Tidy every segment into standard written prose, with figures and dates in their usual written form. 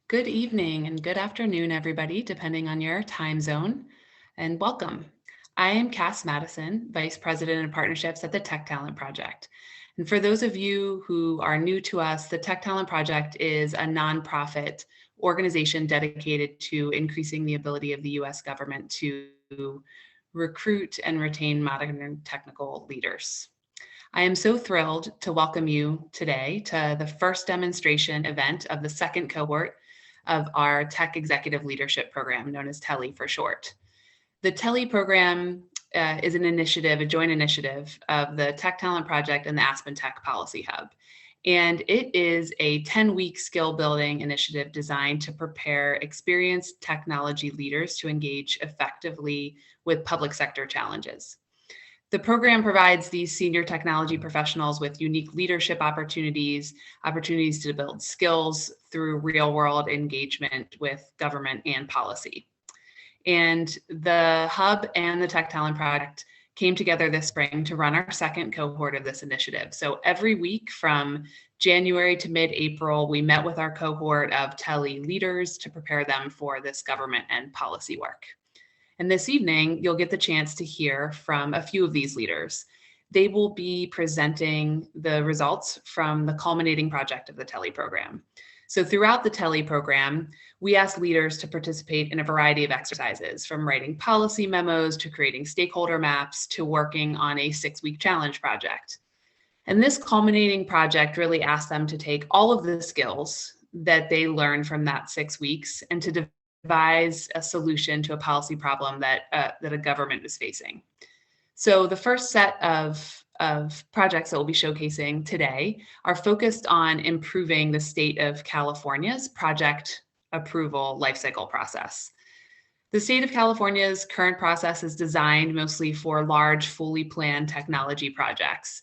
Good evening and good afternoon, everybody, depending on your time zone, and welcome. I am Cass Madison, Vice President of Partnerships at the Tech Talent Project. And for those of you who are new to us, the Tech Talent Project is a nonprofit organization dedicated to increasing the ability of the US government to recruit and retain modern technical leaders. I am so thrilled to welcome you today to the first demonstration event of the second cohort of our Tech Executive Leadership Program, known as TELE for short. The TELE program is an initiative, a joint initiative of the Tech Talent Project and the Aspen Tech Policy Hub. And it is a 10-week skill building initiative designed to prepare experienced technology leaders to engage effectively with public sector challenges. The program provides these senior technology professionals with unique leadership opportunities to build skills through real-world engagement with government and policy. And the Hub and the Tech Talent Project came together this spring to run our second cohort of this initiative. So every week from January to mid-April, we met with our cohort of TELE leaders to prepare them for this government and policy work. And this evening, you'll get the chance to hear from a few of these leaders. They will be presenting the results from the culminating project of the TELE program. So throughout the TELE program, we ask leaders to participate in a variety of exercises, from writing policy memos to creating stakeholder maps to working on a 6-week challenge project. And this culminating project really asks them to take all of the skills that they learned from that 6 weeks and to devise a solution to a policy problem that a government is facing. So the first set of projects that we'll be showcasing today are focused on improving the state of California's project approval lifecycle process. The state of California's current process is designed mostly for large, fully planned technology projects.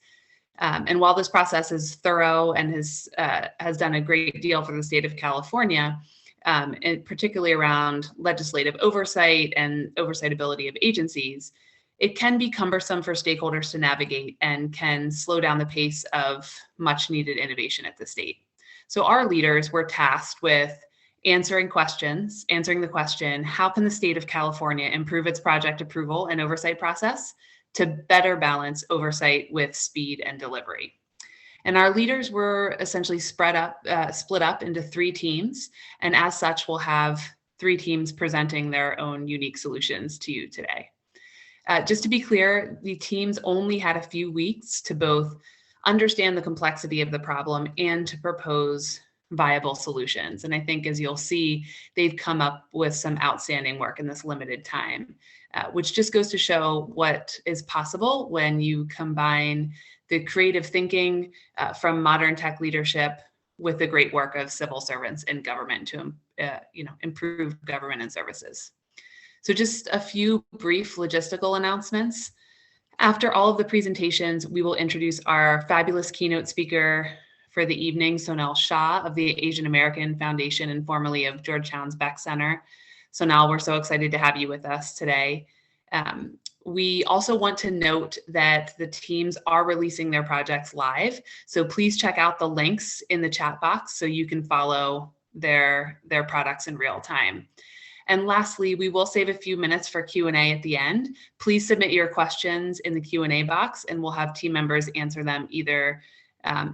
And while this process is thorough and has done a great deal for the state of California, and particularly around legislative oversight and oversight-ability of agencies, it can be cumbersome for stakeholders to navigate and can slow down the pace of much-needed innovation at the state. So our leaders were tasked with answering the question, how can the state of California improve its project approval and oversight process to better balance oversight with speed and delivery? And our leaders were essentially split up into 3 teams. And as such, we'll have 3 teams presenting their own unique solutions to you today. Just to be clear, the teams only had a few weeks to both understand the complexity of the problem and to propose viable solutions. And I think, as you'll see, they've come up with some outstanding work in this limited time, which just goes to show what is possible when you combine the creative thinking from modern tech leadership with the great work of civil servants in government to improve government and services. So just a few brief logistical announcements. After all of the presentations, we will introduce our fabulous keynote speaker for the evening, Sonal Shah of the Asian American Foundation and formerly of Georgetown's Beeck Center. Sonal, we're so excited to have you with us today. We also want to note that the teams are releasing their projects live. So please check out the links in the chat box so you can follow their products in real time. And lastly, we will save a few minutes for Q&A at the end. Please submit your questions in the Q&A box and we'll have team members answer them either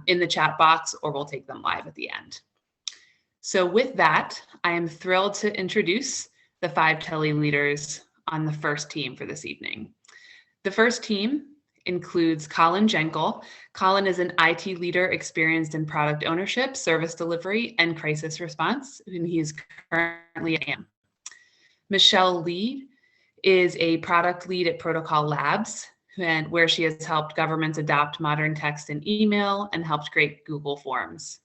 in the chat box or we'll take them live at the end. So with that, I am thrilled to introduce the 5 TELE leaders on the first team for this evening. The first team includes Colin Jenkel. Colin is an IT leader experienced in product ownership, service delivery, and crisis response, and he is currently at AM. Michelle Lee is a product lead at Protocol Labs, and where she has helped governments adopt modern text and email and helped create Google Forms.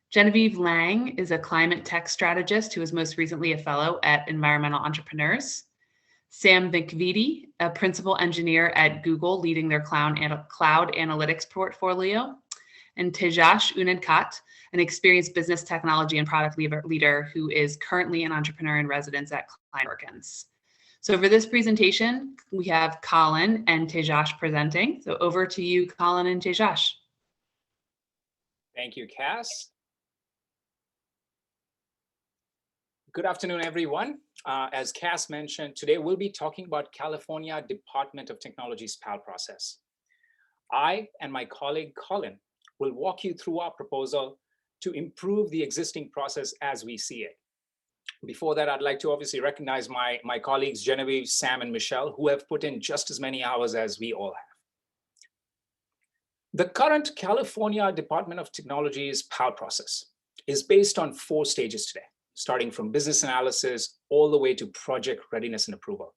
Genevieve Lang is a climate tech strategist who was most recently a fellow at Environmental Entrepreneurs. Sam Vikvidi, a principal engineer at Google, leading their cloud analytics portfolio. And Tejash Unadkat, an experienced business technology and product leader who is currently an entrepreneur in residence at Perkins. So for this presentation, we have Colin and Tejash presenting. So over to you, Colin and Tejash. Thank you, Cass. Good afternoon, everyone. As Cass mentioned, today we'll be talking about California Department of Technology's PAL process. I and my colleague Colin will walk you through our proposal to improve the existing process as we see it. Before that, I'd like to obviously recognize my colleagues Genevieve, Sam, and Michelle, who have put in just as many hours as we all have. The current California Department of Technology's PAL process is based on 4 stages today, starting from business analysis all the way to project readiness and approval.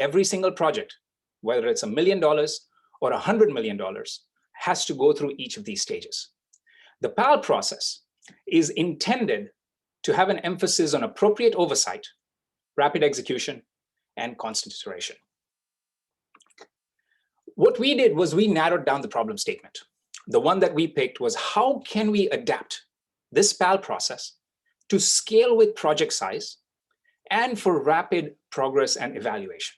Every single project, whether it's $1 million or $100 million, has to go through each of these stages. The PAL process is intended to have an emphasis on appropriate oversight, rapid execution, and constant iteration. What we did was we narrowed down the problem statement. The one that we picked was, how can we adapt this PAL process to scale with project size and for rapid progress and evaluation?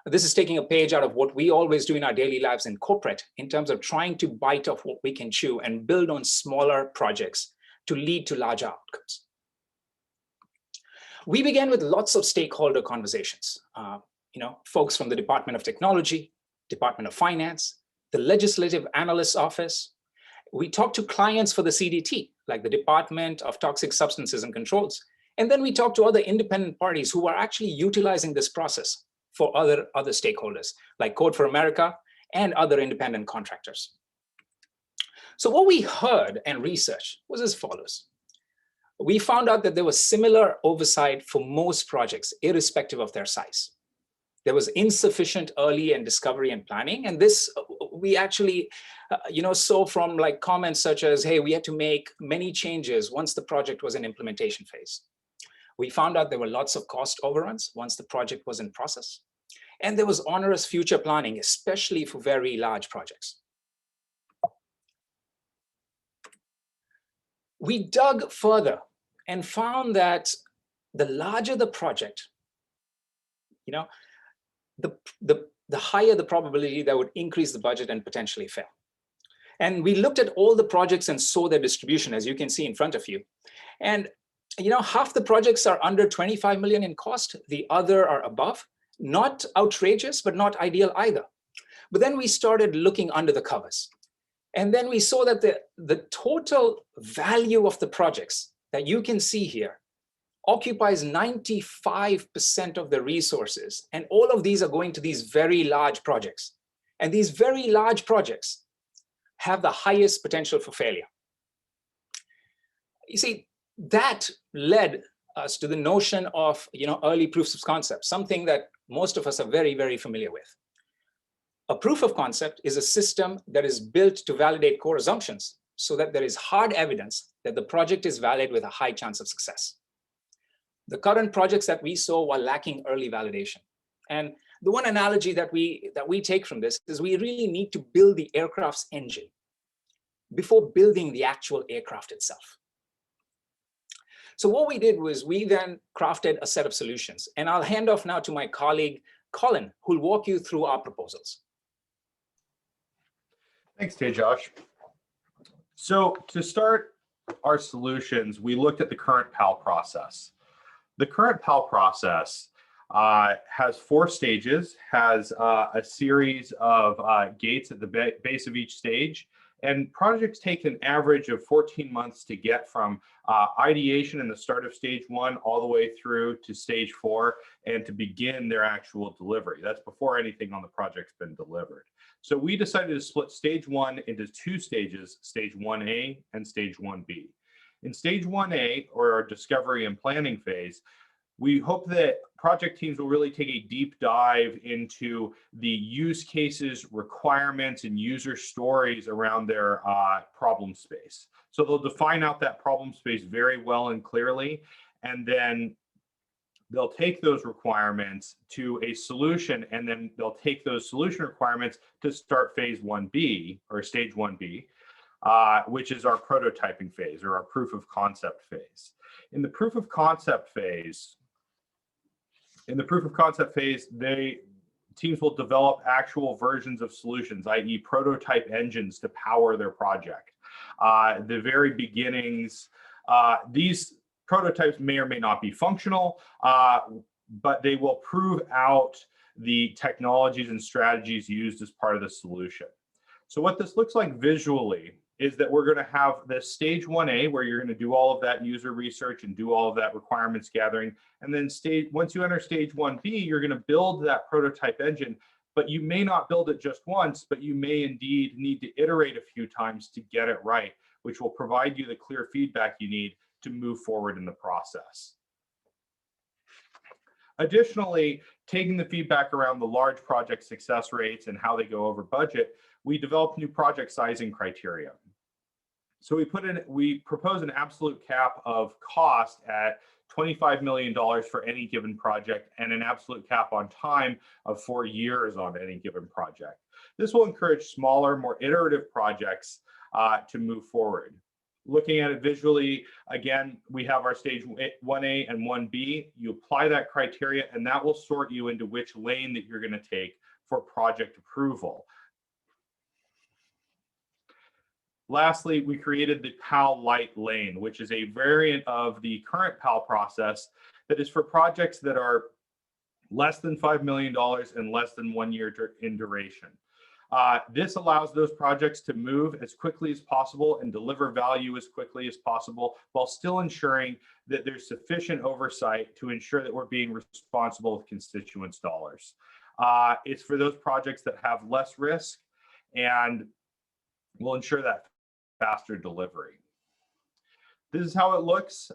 This is taking a page out of what we always do in our daily lives in corporate in terms of trying to bite off what we can chew and build on smaller projects to lead to larger outcomes. We began with lots of stakeholder conversations. Folks from the Department of Technology, Department of Finance, the Legislative Analyst's Office. We talked to clients for the CDT, like the Department of Toxic Substances and Controls. And then we talked to other independent parties who are actually utilizing this process for other stakeholders, like Code for America and other independent contractors. So what we heard and researched was as follows. We found out that there was similar oversight for most projects, irrespective of their size. There was insufficient early and discovery and planning. And this we actually saw from like comments such as, hey, we had to make many changes once the project was in implementation phase. We found out there were lots of cost overruns once the project was in process. And there was onerous future planning, especially for very large projects. We dug further and found that the larger the project, the higher the probability that would increase the budget and potentially fail. And we looked at all the projects and saw their distribution, as you can see in front of you. And half the projects are under 25 million in cost, the other are above. Not outrageous, but not ideal either. But then we started looking under the covers. And then we saw that the total value of the projects that you can see here occupies 95% of the resources. And all of these are going to these very large projects. And these very large projects have the highest potential for failure. You see, that led us to the notion of early proofs of concept, something that most of us are very, very familiar with. A proof of concept is a system that is built to validate core assumptions so that there is hard evidence that the project is valid with a high chance of success. The current projects that we saw were lacking early validation. And the one analogy that we take from this is we really need to build the aircraft's engine before building the actual aircraft itself. So what we did was we then crafted a set of solutions. And I'll hand off now to my colleague, Colin, who'll walk you through our proposals. Thanks, Tejas. So to start our solutions, we looked at the current PAL process. The current PAL process has 4 stages, has a series of gates at the base of each stage, and projects take an average of 14 months to get from ideation in the start of stage 1 all the way through to stage 4 and to begin their actual delivery. That's before anything on the project's been delivered. So we decided to split stage 1 into 2 stages, stage 1A and stage 1B. In stage 1A, or our discovery and planning phase, we hope that project teams will really take a deep dive into the use cases, requirements, and user stories around their problem space. So they'll define out that problem space very well and clearly, and then they'll take those requirements to a solution, and then they'll take those solution requirements to start phase 1B, or stage 1B, which is our prototyping phase, or our proof of concept phase. In the proof of concept phase, teams will develop actual versions of solutions, i.e. prototype engines to power their project. The very beginnings, these prototypes may or may not be functional, but they will prove out the technologies and strategies used as part of the solution. So what this looks like visually is that we're going to have this stage 1A, where you're going to do all of that user research and do all of that requirements gathering. And then once you enter stage 1B, you're going to build that prototype engine, but you may not build it just once, but you may indeed need to iterate a few times to get it right, which will provide you the clear feedback you need to move forward in the process. Additionally, taking the feedback around the large project success rates and how they go over budget, we developed new project sizing criteria. So we propose an absolute cap of cost at $25 million for any given project and an absolute cap on time of 4 years on any given project. This will encourage smaller, more iterative projects to move forward. Looking at it visually, again, we have our stage 1A and 1B. You apply that criteria and that will sort you into which lane that you're going to take for project approval. Lastly, we created the PAL Light lane, which is a variant of the current PAL process that is for projects that are less than $5 million and less than 1 year in duration. This allows those projects to move as quickly as possible and deliver value as quickly as possible, while still ensuring that there's sufficient oversight to ensure that we're being responsible with constituents' dollars. It's for those projects that have less risk and will ensure that faster delivery. This is how it looks.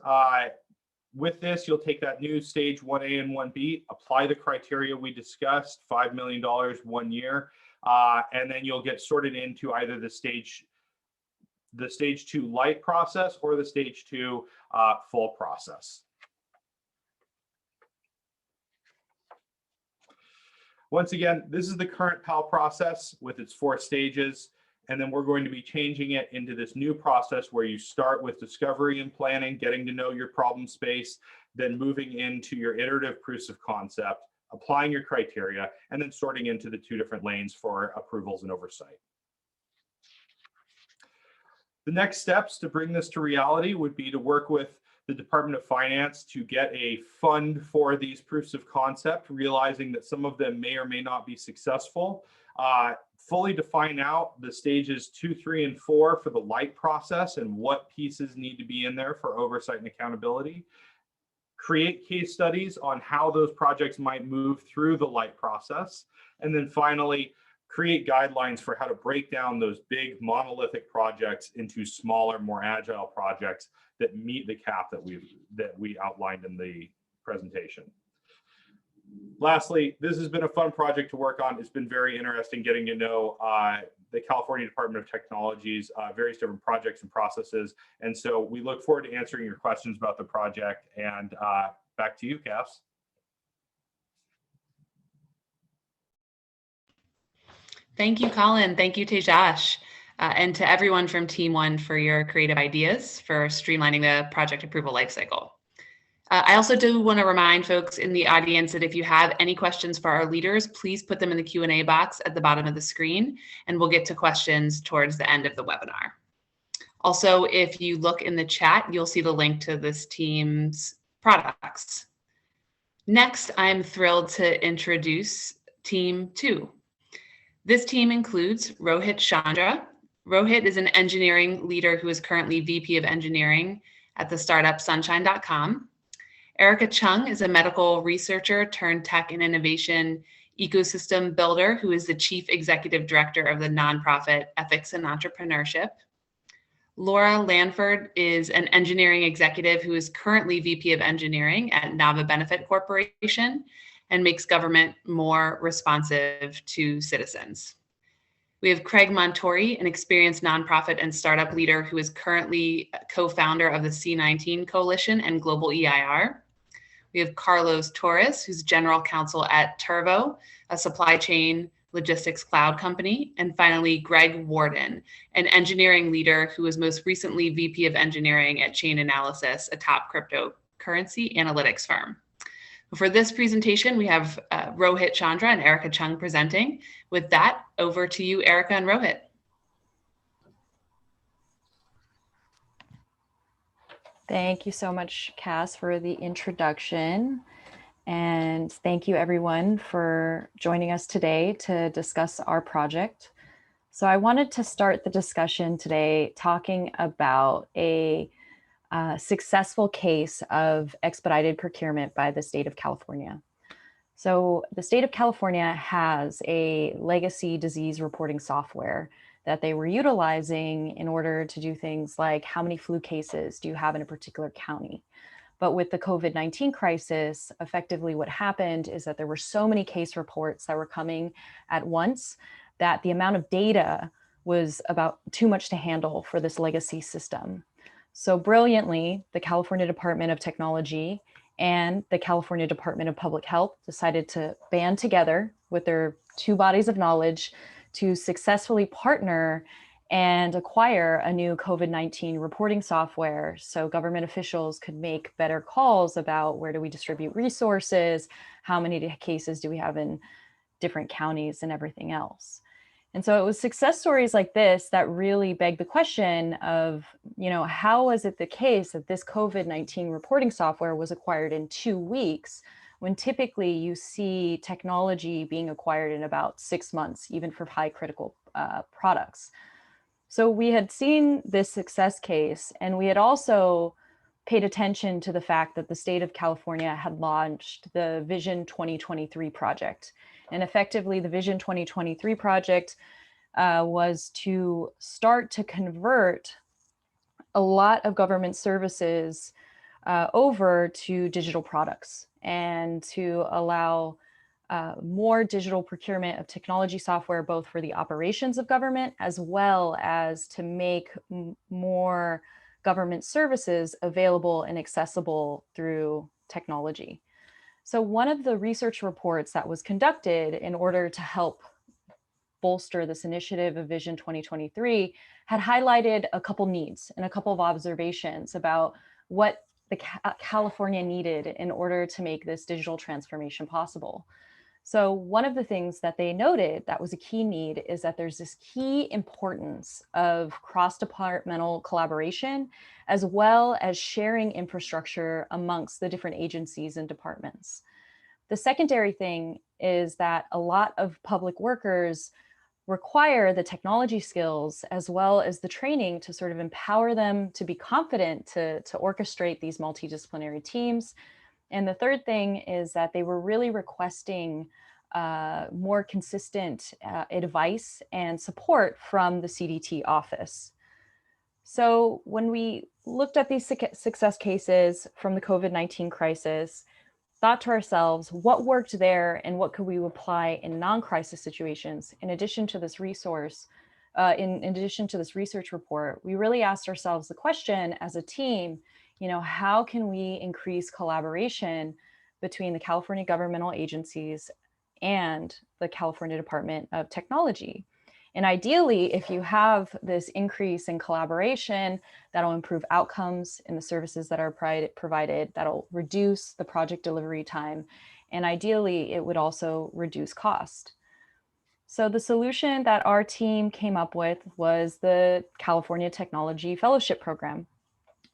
With this, you'll take that new stage 1A and 1B, apply the criteria we discussed, $5 million, 1 year, and then you'll get sorted into either the stage 2 light process or the stage 2 full process. Once again, this is the current PAL process with its 4 stages. And then we're going to be changing it into this new process where you start with discovery and planning, getting to know your problem space, then moving into your iterative proofs of concept, applying your criteria, and then sorting into the 2 different lanes for approvals and oversight. The next steps to bring this to reality would be to work with the Department of Finance to get a fund for these proofs of concept, realizing that some of them may or may not be successful. Fully define out the stages 2, 3, and 4 for the light process and what pieces need to be in there for oversight and accountability. Create case studies on how those projects might move through the light process. And then finally, create guidelines for how to break down those big monolithic projects into smaller, more agile projects that meet the cap that we outlined in the presentation. Lastly, this has been a fun project to work on. It's been very interesting getting to know the California Department of Technology's various different projects and processes. And so we look forward to answering your questions about the project. And back to you, Cass. Thank you, Colin. Thank you, Tejas. And to everyone from Team 1 for your creative ideas for streamlining the project approval lifecycle. I also do want to remind folks in the audience that if you have any questions for our leaders, please put them in the Q&A box at the bottom of the screen, and we'll get to questions towards the end of the webinar. Also, if you look in the chat, you'll see the link to this team's products. Next, I'm thrilled to introduce Team 2. This team includes Rohit Chandra. Rohit is an engineering leader who is currently VP of Engineering at the startup Sunshine.com. Erica Chung is a medical researcher turned tech and innovation ecosystem builder who is the Chief Executive Director of the nonprofit Ethics and Entrepreneurship. Laura Lanford is an engineering executive who is currently VP of Engineering at Nava Benefit Corporation and makes government more responsive to citizens. We have Craig Montori, an experienced nonprofit and startup leader who is currently co-founder of the C19 Coalition and Global EIR. We have Carlos Torres, who's general counsel at Turvo, a supply chain logistics cloud company. And finally, Greg Warden, an engineering leader who was most recently VP of Engineering at Chain Analysis, a top cryptocurrency analytics firm. For this presentation, we have Rohit Chandra and Erica Chung presenting. With that, over to you, Erica and Rohit. Thank you so much, Cass, for the introduction. And thank you everyone for joining us today to discuss our project. So I wanted to start the discussion today talking about a successful case of expedited procurement by the state of California. So the state of California has a legacy disease reporting software that they were utilizing in order to do things like how many flu cases do you have in a particular county? But with the COVID-19 crisis, effectively what happened is that there were so many case reports that were coming at once that the amount of data was about too much to handle for this legacy system. So brilliantly, the California Department of Technology and the California Department of Public Health decided to band together with their two bodies of knowledge to successfully partner and acquire a new COVID-19 reporting software so government officials could make better calls about where do we distribute resources, how many cases do we have in different counties and everything else. And so it was success stories like this that really begged the question of, how is it the case that this COVID-19 reporting software was acquired in 2 weeks when typically you see technology being acquired in about 6 months, even for high critical products. So we had seen this success case, and we had also paid attention to the fact that the state of California had launched the Vision 2023 project. And effectively, the Vision 2023 project was to start to convert a lot of government services over to digital products and to allow more digital procurement of technology software, both for the operations of government, as well as to make more government services available and accessible through technology. So one of the research reports that was conducted in order to help bolster this initiative of Vision 2023 had highlighted a couple needs and a couple of observations about what the California needed in order to make this digital transformation possible. So one of the things that they noted that was a key need is that there's this key importance of cross-departmental collaboration, as well as sharing infrastructure amongst the different agencies and departments. The secondary thing is that a lot of public workers require the technology skills as well as the training to sort of empower them to be confident to orchestrate these multidisciplinary teams. And the third thing is that they were really requesting more consistent advice and support from the CDT office. So when we looked at these success cases from the COVID-19 crisis, thought to ourselves, what worked there and what could we apply in non-crisis situations? In addition to this resource, in addition to this research report, we really asked ourselves the question as a team, how can we increase collaboration between the California governmental agencies and the California Department of Technology? And ideally, if you have this increase in collaboration, that'll improve outcomes in the services that are provided, that'll reduce the project delivery time, and ideally, it would also reduce cost. So the solution that our team came up with was the California Technology Fellowship Program.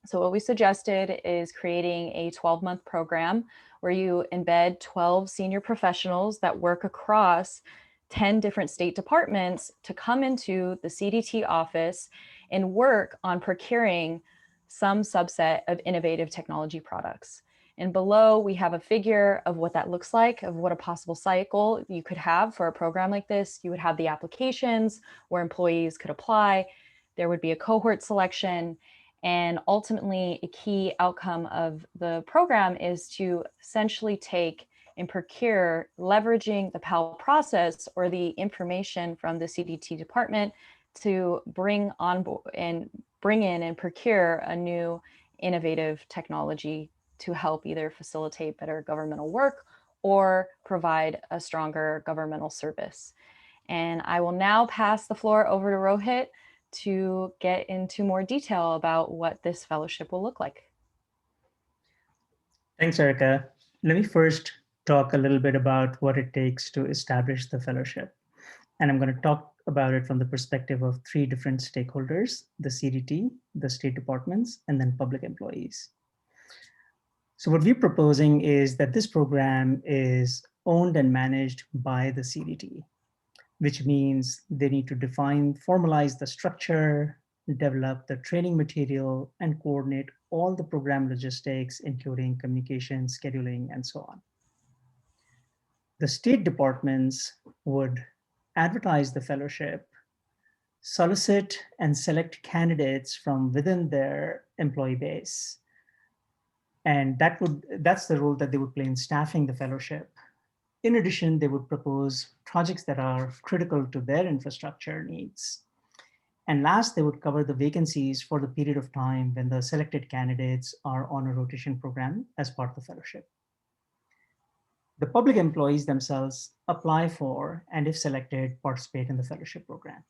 So what we suggested is creating a 12-month program where you embed 12 senior professionals that work across 10 different state departments to come into the CDT office and work on procuring some subset of innovative technology products. And below, we have a figure of what that looks like, of what a possible cycle you could have for a program like this. You would have the applications where employees could apply. There would be a cohort selection. And ultimately, a key outcome of the program is to essentially take and procure, leveraging the PAL process or the information from the CDT department to bring in and procure a new innovative technology to help either facilitate better governmental work or provide a stronger governmental service. And I will now pass the floor over to Rohit to get into more detail about what this fellowship will look like. Thanks, Erica. Let me first talk a little bit about what it takes to establish the fellowship. And I'm going to talk about it from the perspective of three different stakeholders: the CDT, the state departments, and then public employees. So what we're proposing is that this program is owned and managed by the CDT, which means they need to formalize the structure, develop the training material, and coordinate all the program logistics, including communication, scheduling, and so on. The state departments would advertise the fellowship, solicit and select candidates from within their employee base. And that's the role that they would play in staffing the fellowship. In addition, they would propose projects that are critical to their infrastructure needs. And last, they would cover the vacancies for the period of time when the selected candidates are on a rotation program as part of the fellowship. The public employees themselves apply for, and if selected, participate in the fellowship program.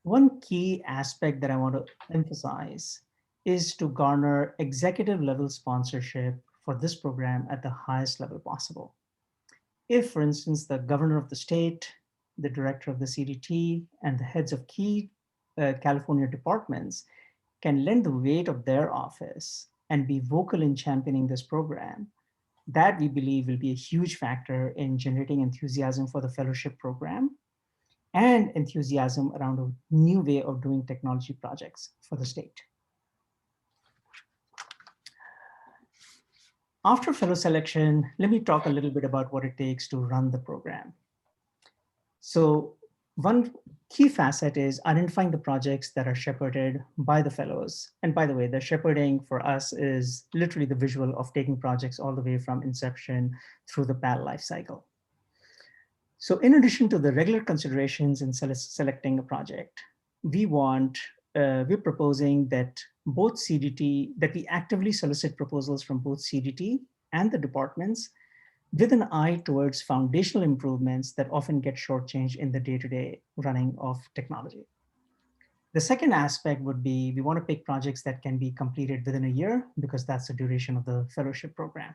One key aspect that I want to emphasize is to garner executive level sponsorship for this program at the highest level possible. If, for instance, the governor of the state, the director of the CDT, and the heads of key California departments can lend the weight of their office and be vocal in championing this program, that we believe will be a huge factor in generating enthusiasm for the fellowship program and enthusiasm around a new way of doing technology projects for the state. After fellow selection, let me talk a little bit about what it takes to run the program. So one key facet is identifying the projects that are shepherded by the fellows. And by the way, the shepherding for us is literally the visual of taking projects all the way from inception through the PAL lifecycle. So in addition to the regular considerations in selecting a project, we're proposing that we actively solicit proposals from both CDT and the departments with an eye towards foundational improvements that often get shortchanged in the day-to-day running of technology. The second aspect would be, we want to pick projects that can be completed within a year because that's the duration of the fellowship program.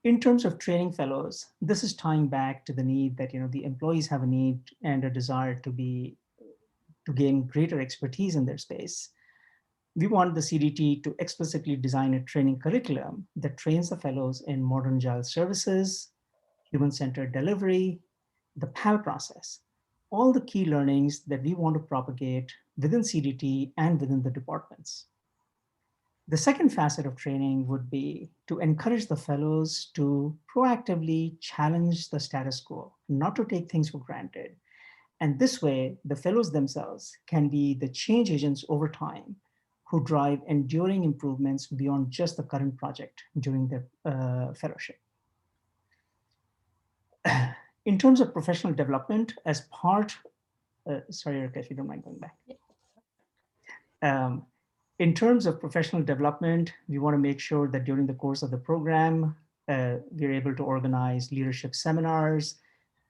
In terms of training fellows, this is tying back to the need that the employees have a need and a desire to gain greater expertise in their space. We want the CDT to explicitly design a training curriculum that trains the fellows in modern agile services, human-centered delivery, the PAL process, all the key learnings that we want to propagate within CDT and within the departments. The second facet of training would be to encourage the fellows to proactively challenge the status quo, not to take things for granted. And this way, the fellows themselves can be the change agents over time who drive enduring improvements beyond just the current project during their fellowship. In terms of professional development, as part, sorry, Erica, if you don't mind going back. In terms of professional development, we want to make sure that during the course of the program, we're able to organize leadership seminars,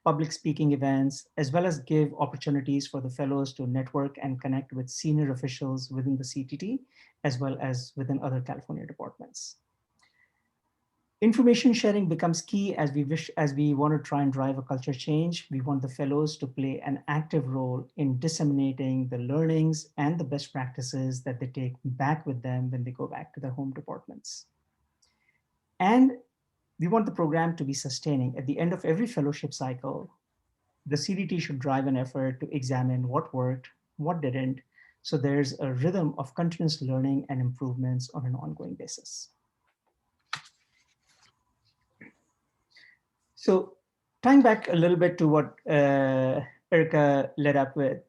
public speaking events, as well as give opportunities for the fellows to network and connect with senior officials within the CTT, as well as within other California departments. Information sharing becomes key as we want to try and drive a culture change. We want the fellows to play an active role in disseminating the learnings and the best practices that they take back with them when they go back to their home departments. And we want the program to be sustaining. At the end of every fellowship cycle, the CDT should drive an effort to examine what worked, what didn't, so there's a rhythm of continuous learning and improvements on an ongoing basis. So tying back a little bit to what Erica led up with,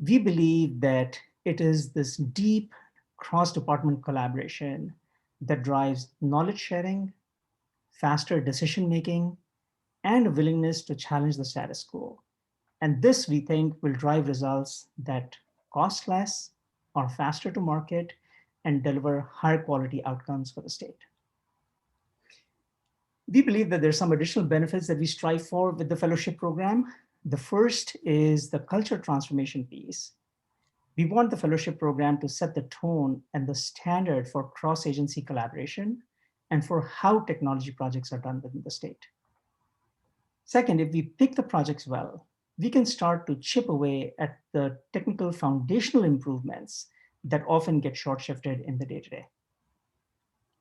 we believe that it is this deep cross-department collaboration that drives knowledge sharing, faster decision-making, and a willingness to challenge the status quo. And this, we think, will drive results that cost less, are faster to market, and deliver higher quality outcomes for the state. We believe that there's some additional benefits that we strive for with the fellowship program. The first is the culture transformation piece. We want the fellowship program to set the tone and the standard for cross-agency collaboration and for how technology projects are done within the state. Second, if we pick the projects well, we can start to chip away at the technical foundational improvements that often get short-shifted in the day-to-day.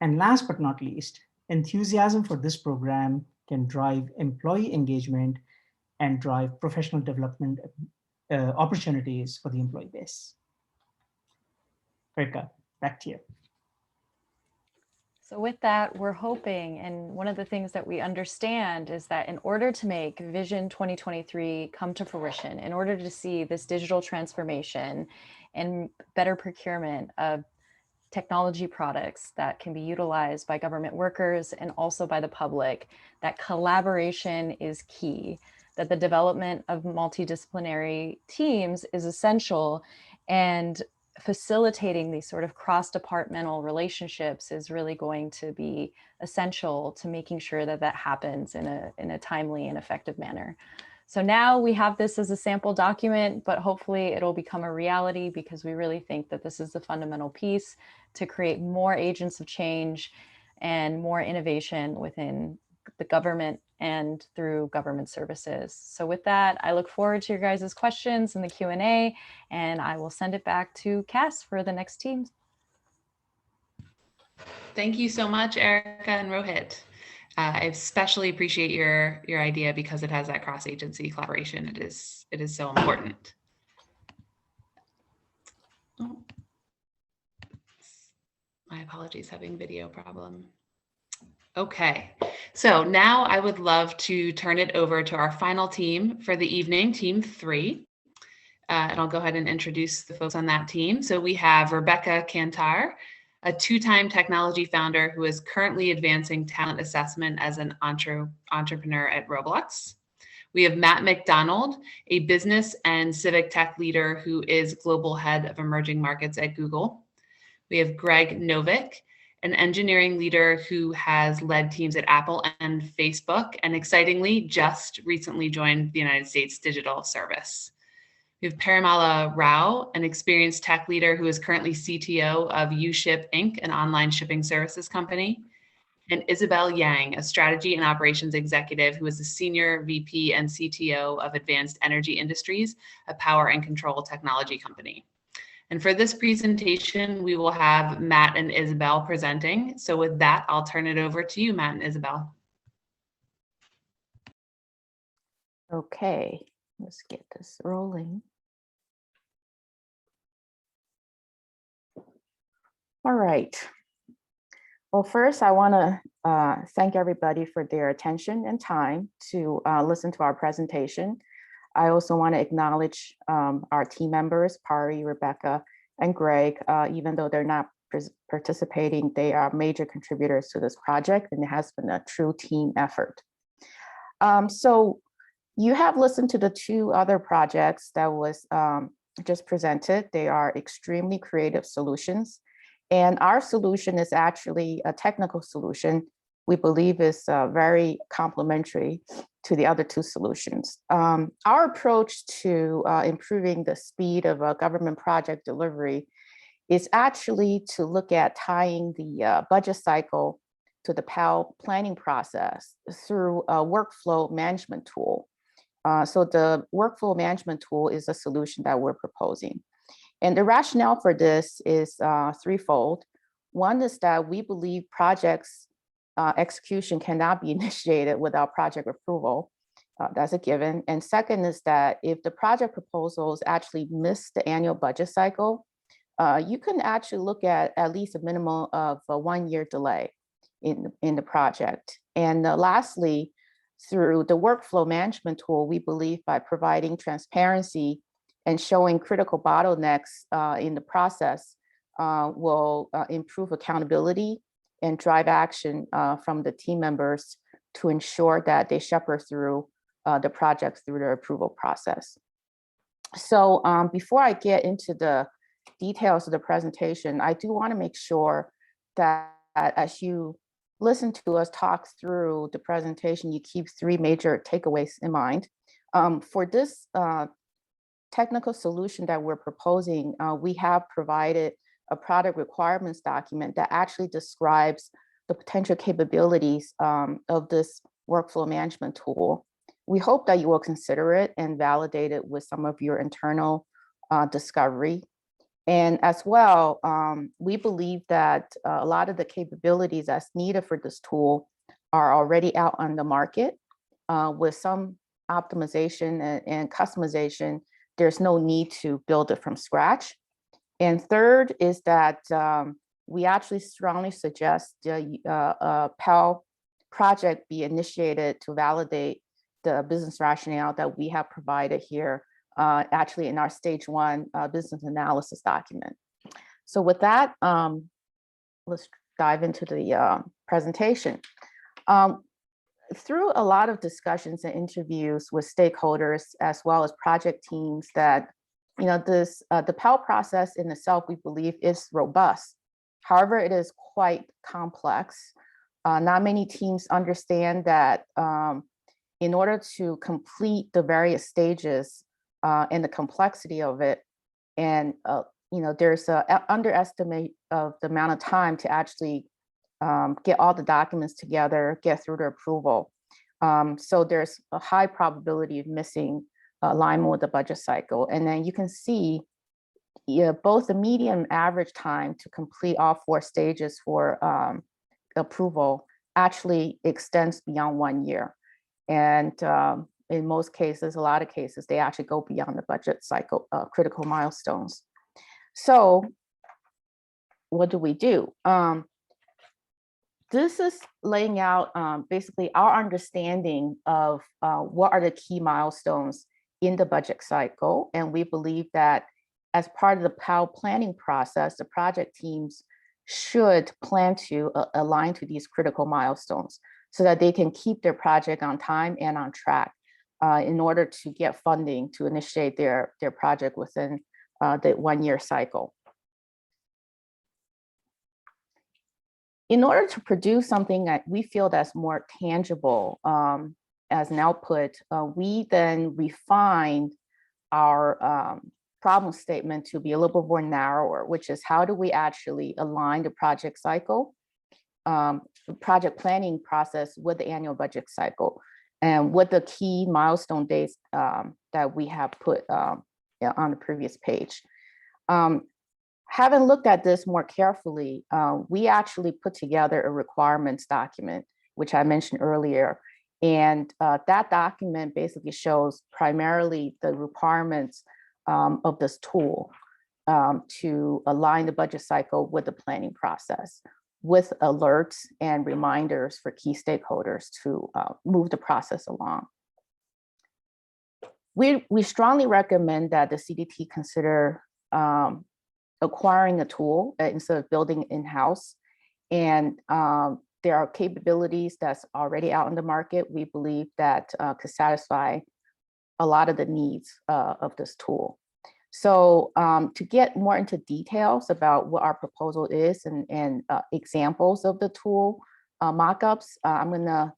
And last but not least, enthusiasm for this program can drive employee engagement and drive professional development opportunities for the employee base. Rika, back to you. So with that, we're hoping, and one of the things that we understand is that in order to make Vision 2023 come to fruition, in order to see this digital transformation and better procurement of technology products that can be utilized by government workers and also by the public, that collaboration is key, that the development of multidisciplinary teams is essential, and facilitating these sort of cross-departmental relationships is really going to be essential to making sure that that happens in a timely and effective manner. So now we have this as a sample document, but hopefully it'll become a reality, because we really think that this is the fundamental piece to create more agents of change and more innovation within the government and through government services. So with that, I look forward to your guys' questions in the Q&A, and I will send it back to Cass for the next team. Thank you so much, Erica and Rohit. I especially appreciate your idea, because it has that cross-agency collaboration. It is so important. Oh. My apologies, having video problem. Okay, so now I would love to turn it over to our final team for the evening, Team 3. And I'll go ahead and introduce the folks on that team. So we have Rebecca Cantar, a two-time technology founder who is currently advancing talent assessment as an entrepreneur at Roblox. We have Matt McDonald, a business and civic tech leader who is global head of emerging markets at Google. We have Greg Novick, an engineering leader who has led teams at Apple and Facebook, and excitingly just recently joined the United States Digital Service. We have Paramala Rao, an experienced tech leader who is currently CTO of UShip Inc., an online shipping services company, and Isabel Yang, a strategy and operations executive who is the senior VP and CTO of Advanced Energy Industries, a power and control technology company. And for this presentation, we will have Matt and Isabel presenting. So with that, I'll turn it over to you, Matt and Isabel. Okay, let's get this rolling. All right. Well, first, I want to thank everybody for their attention and time to listen to our presentation. I also want to acknowledge our team members, Pari, Rebecca, and Greg. Even though they're not participating, they are major contributors to this project, and it has been a true team effort. So you have listened to the two other projects that was just presented. They are extremely creative solutions. And our solution is actually a technical solution we believe is very complementary to the other two solutions. Our approach to improving the speed of a government project delivery is actually to look at tying the budget cycle to the PAL planning process through a workflow management tool. So the workflow management tool is a solution that we're proposing. And the rationale for this is threefold. One is that we believe projects execution cannot be initiated without project approval. That's a given. And second is that if the project proposals actually miss the annual budget cycle, you can actually look at least a minimum of a 1-year delay in the project. And lastly, through the workflow management tool, we believe by providing transparency and showing critical bottlenecks in the process will improve accountability and drive action from the team members to ensure that they shepherd through the project through the approval process. So before I get into the details of the presentation, I do want to make sure that as you listen to us talk through the presentation, you keep 3 major takeaways in mind. For this technical solution that we're proposing, we have provided a product requirements document that actually describes the potential capabilities of this workflow management tool. We hope that you will consider it and validate it with some of your internal discovery. And as well, we believe that a lot of the capabilities that's needed for this tool are already out on the market. With some optimization and customization, there's no need to build it from scratch. And third is that we actually strongly suggest a PAL project be initiated to validate the business rationale that we have provided here, actually in our stage 1 business analysis document. So with that, let's dive into the presentation. Through a lot of discussions and interviews with stakeholders, as well as project teams, that the PAL process in itself, we believe, is robust. However, it is quite complex. Not many teams understand that in order to complete the various stages and the complexity of it, and there's an underestimate of the amount of time to actually get all the documents together, get through the approval. So there's a high probability of missing alignment with the budget cycle. And then you can see both the median average time to complete all 4 stages for approval actually extends beyond 1 year. And in most cases, a lot of cases, they actually go beyond the budget cycle critical milestones. So what do? This is laying out basically our understanding of what are the key milestones in the budget cycle. And we believe that as part of the PAL planning process, the project teams should plan to align to these critical milestones so that they can keep their project on time and on track in order to get funding to initiate their project within the 1-year cycle. In order to produce something that we feel that's more tangible as an output, we then refined our problem statement to be a little bit more narrower, which is how do we actually align the project cycle, project planning process with the annual budget cycle, and what the key milestone dates that we have put on the previous page. Having looked at this more carefully, we actually put together a requirements document, which I mentioned earlier. And that document basically shows primarily the requirements of this tool to align the budget cycle with the planning process, with alerts and reminders for key stakeholders to move the process along. We strongly recommend that the CDT consider acquiring a tool instead of building it in-house. And there are capabilities that's already out in the market, we believe, that could satisfy a lot of the needs of this tool. So to get more into details about what our proposal is and examples of the tool mockups, I'm gonna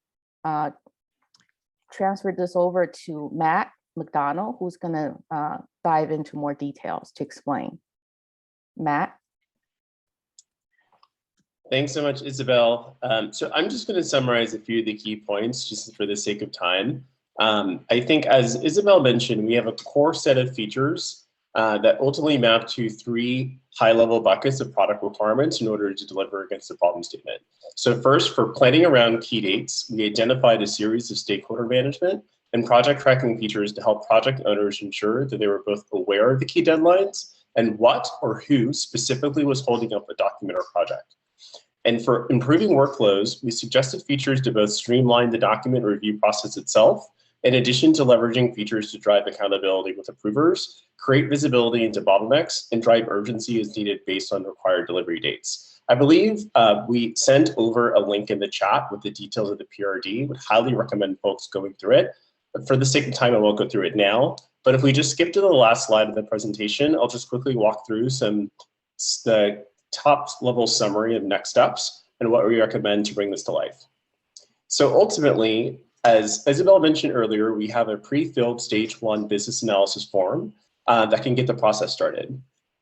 transfer this over to Matt McDonald, who's gonna dive into more details to explain. Matt. Thanks so much, Isabel. So I'm just going to summarize a few of the key points just for the sake of time. I think, as Isabel mentioned, we have a core set of features that ultimately map to 3 high-level buckets of product requirements in order to deliver against the problem statement. So first, for planning around key dates, we identified a series of stakeholder management and project tracking features to help project owners ensure that they were both aware of the key deadlines and what or who specifically was holding up a document or project. And for improving workflows, we suggested features to both streamline the document review process itself, in addition to leveraging features to drive accountability with approvers, create visibility into bottlenecks, and drive urgency as needed based on required delivery dates. I believe we sent over a link in the chat with the details of the PRD. Would highly recommend folks going through it. But for the sake of time, I won't go through it now. But if we just skip to the last slide of the presentation, I'll just quickly walk through the top level summary of next steps and what we recommend to bring this to life. So ultimately, as Isabel mentioned earlier, we have a pre-filled stage 1 business analysis form that can get the process started.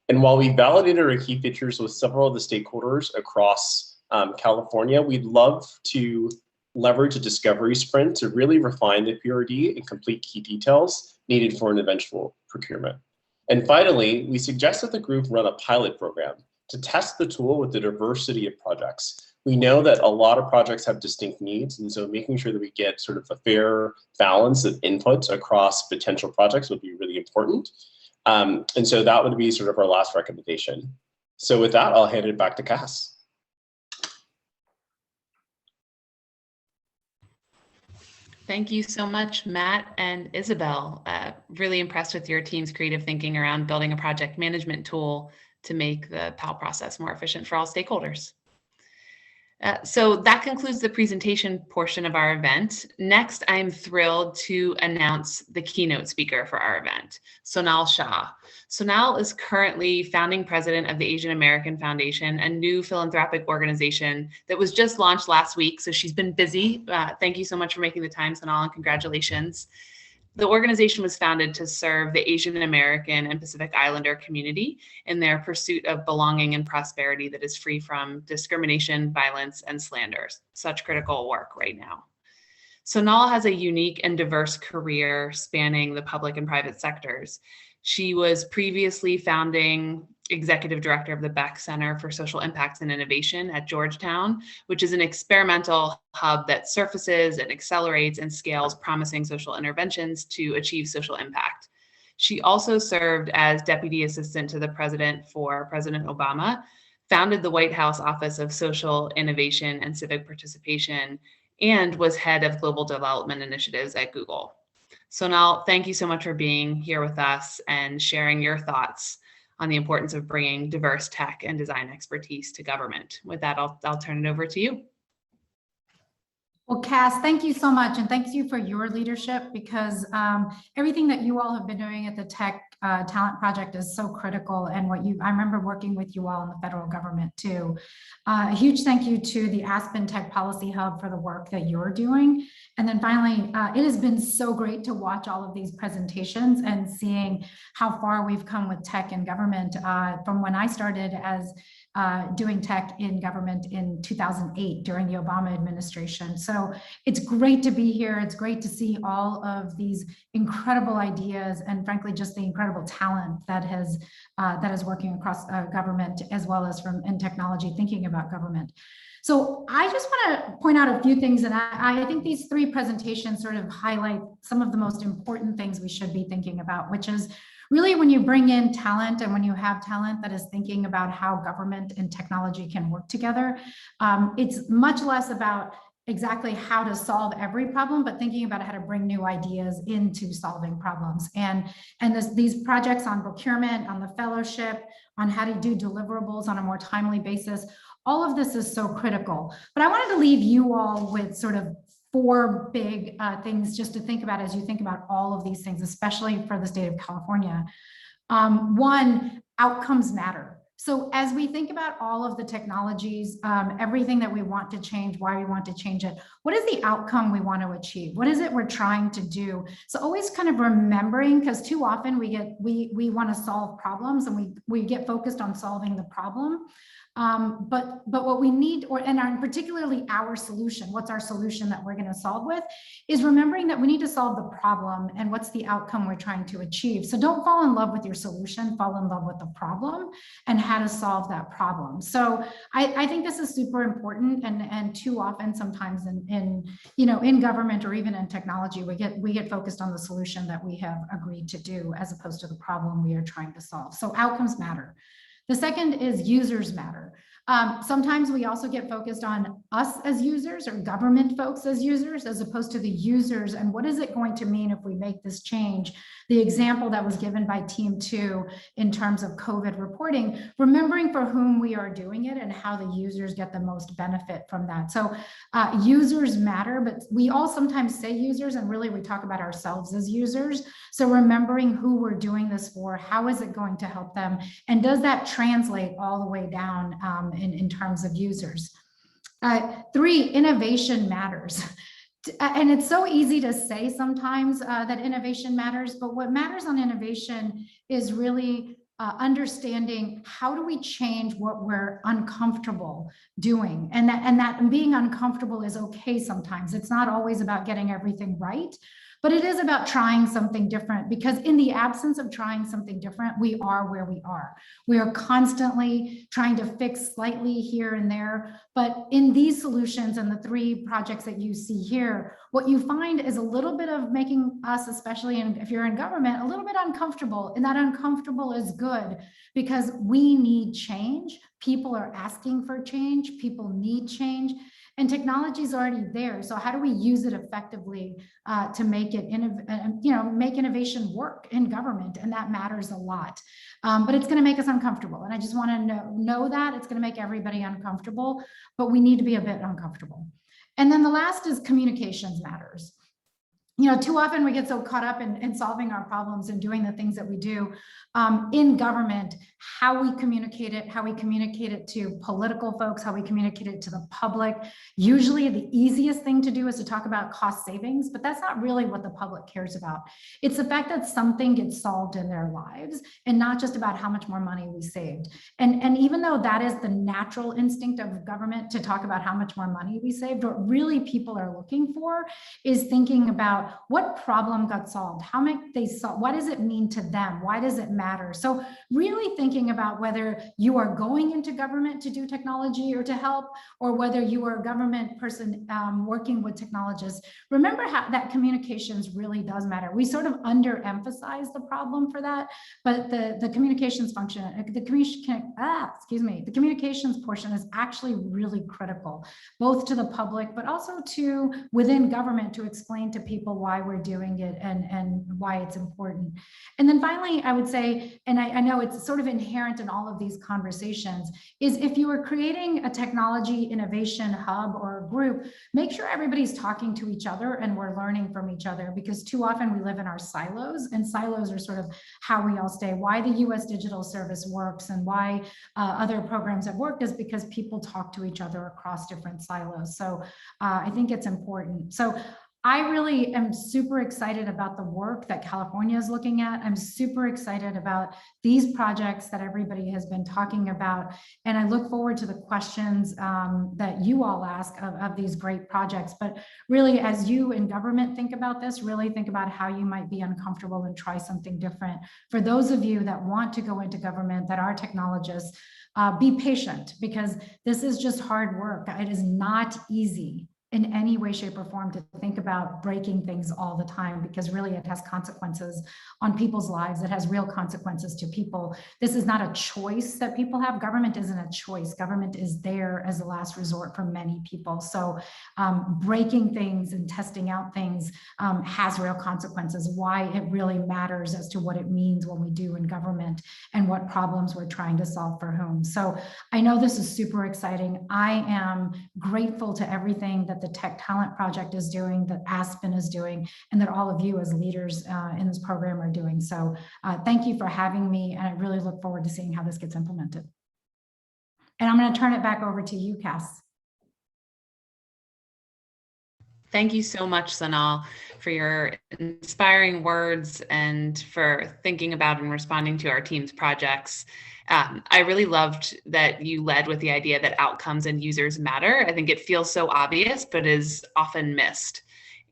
And while we validated our key features with several of the stakeholders across California, we'd love to leverage a discovery sprint to really refine the PRD and complete key details needed for an eventual procurement. And finally, we suggest that the group run a pilot program to test the tool with the diversity of projects. We know that a lot of projects have distinct needs, and so making sure that we get sort of a fair balance of inputs across potential projects would be really important. And so that would be sort of our last recommendation. So with that, I'll hand it back to Cass. Thank you so much, Matt and Isabel. Really impressed with your team's creative thinking around building a project management tool to make the PAL process more efficient for all stakeholders. So that concludes the presentation portion of our event. Next, I'm thrilled to announce the keynote speaker for our event, Sonal Shah. Sonal is currently founding president of the Asian American Foundation, a new philanthropic organization that was just launched last week. So she's been busy. Thank you so much for making the time, Sonal, and congratulations. The organization was founded to serve the Asian American and Pacific Islander community in their pursuit of belonging and prosperity that is free from discrimination, violence, and slander. Such critical work right now. Sonal has a unique and diverse career spanning the public and private sectors. She was previously founding executive director of the Beeck Center for Social Impacts and Innovation at Georgetown, which is an experimental hub that surfaces and accelerates and scales promising social interventions to achieve social impact. She also served as deputy assistant to the president for President Obama, founded the White House Office of Social Innovation and Civic Participation, and was head of global development initiatives at Google. Sonal, thank you so much for being here with us and sharing your thoughts on the importance of bringing diverse tech and design expertise to government. With that, I'll turn it over to you. Well, Cass, thank you so much. And thank you for your leadership, because everything that you all have been doing at the Tech Talent Project is so critical. And I remember working with you all in the federal government too. A huge thank you to the Aspen Tech Policy Hub for the work that you're doing. And then finally, it has been so great to watch all of these presentations and seeing how far we've come with tech and government from when I started as doing tech in government in 2008 during the Obama administration. So it's great to be here. It's great to see all of these incredible ideas and frankly, just the incredible talent that is working across government as well as in technology, thinking about government. So I just want to point out a few things, and I think these three presentations sort of highlight some of the most important things we should be thinking about, which is really when you bring in talent and when you have talent that is thinking about how government and technology can work together, it's much less about exactly how to solve every problem, but thinking about how to bring new ideas into solving problems. And these projects on procurement, on the fellowship, on how to do deliverables on a more timely basis, all of this is so critical. But I wanted to leave you all with sort of four big things just to think about as you think about all of these things, especially for the state of California. One, outcomes matter. So as we think about all of the technologies, everything that we want to change, why we want to change it, what is the outcome we want to achieve? What is it we're trying to do? So always kind of remembering, because too often we want to solve problems and we get focused on solving the problem. But what we need, and particularly our solution, what's our solution that we're going to solve with, is remembering that we need to solve the problem and what's the outcome we're trying to achieve. So don't fall in love with your solution, fall in love with the problem and how to solve that problem. So I think this is super important, and too often sometimes in government or even in technology, we get focused on the solution that we have agreed to do as opposed to the problem we are trying to solve. So outcomes matter. The second is users matter. Sometimes we also get focused on us as users or government folks as users, as opposed to the users and what is it going to mean if we make this change. The example that was given by Team 2 in terms of COVID reporting, remembering for whom we are doing it and how the users get the most benefit from that. So users matter, but we all sometimes say users and really we talk about ourselves as users. So remembering who we're doing this for, how is it going to help them? And does that translate all the way down in terms of users? 3, innovation matters. And it's so easy to say sometimes that innovation matters, but what matters on innovation is really understanding how do we change what we're uncomfortable doing, and that being uncomfortable is okay sometimes. It's not always about getting everything right, but it is about trying something different, because in the absence of trying something different, we are where we are. We are constantly trying to fix slightly here and there, but in these solutions and the 3 projects that you see here, what you find is a little bit of making us, especially if you're in government, a little bit uncomfortable, and that uncomfortable is good because we need change. People are asking for change. People need change. And technology is already there. So how do we use it effectively to make it, make innovation work in government? And that matters a lot. But it's going to make us uncomfortable. And I just want to know that it's going to make everybody uncomfortable, but we need to be a bit uncomfortable. And then the last is communications matters. Too often we get so caught up in solving our problems and doing the things that we do in government, how we communicate it to political folks, how we communicate it to the public. Usually the easiest thing to do is to talk about cost savings, but that's not really what the public cares about. It's the fact that something gets solved in their lives and not just about how much more money we saved. And even though that is the natural instinct of government to talk about how much more money we saved, what really people are looking for is thinking about what problem got solved, how might they solve, what does it mean to them, why does it matter? So really thinking about whether you are going into government to do technology or to help, or whether you are a government person working with technologists, remember how that communications really does matter. We sort of underemphasize the problem for that, but the communications function, the communications portion is actually really critical, both to the public, but also to within government, to explain to people why we're doing it and why it's important. And then finally, I would say, and I know it's sort of inherent in all of these conversations, is if you are creating a technology innovation hub or a group, make sure everybody's talking to each other and we're learning from each other, because too often we live in our silos, and silos are sort of how we all stay. Why the US Digital Service works and why other programs have worked is because people talk to each other across different silos. So I think it's important. So I really am super excited about the work that California is looking at. I'm super excited about these projects that everybody has been talking about. And I look forward to the questions that you all ask of these great projects. But really, as you in government think about this, really think about how you might be uncomfortable and try something different. For those of you that want to go into government, that are technologists, be patient, because this is just hard work. It is not easy in any way, shape, or form to think about breaking things all the time, because really it has consequences on people's lives. It has real consequences to people. This is not a choice that people have. Government isn't a choice. Government is there as a last resort for many people. So breaking things and testing out things has real consequences. Why it really matters as to what it means when we do in government and what problems we're trying to solve for whom. So I know this is super exciting. I am grateful to everything that the Tech Talent Project is doing, that Aspen is doing, and that all of you as leaders in this program are doing. So thank you for having me, and I really look forward to seeing how this gets implemented. And I'm going to turn it back over to you, Cass. Thank you so much, Sonal, for your inspiring words and for thinking about and responding to our team's projects. I really loved that you led with the idea that outcomes and users matter. I think it feels so obvious, but is often missed.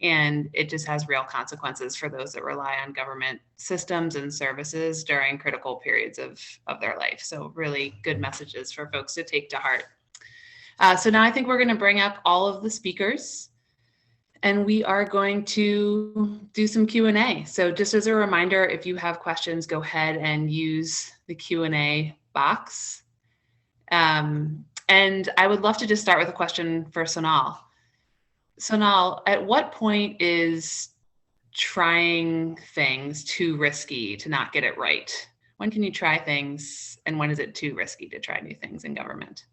And it just has real consequences for those that rely on government systems and services during critical periods of their life. So really good messages for folks to take to heart. So now I think we're going to bring up all of the speakers, and we are going to do some Q&A. So just as a reminder, if you have questions, go ahead and use the Q&A box. And I would love to just start with a question for Sonal. Sonal, at what point is trying things too risky to not get it right? When can you try things, and when is it too risky to try new things in government?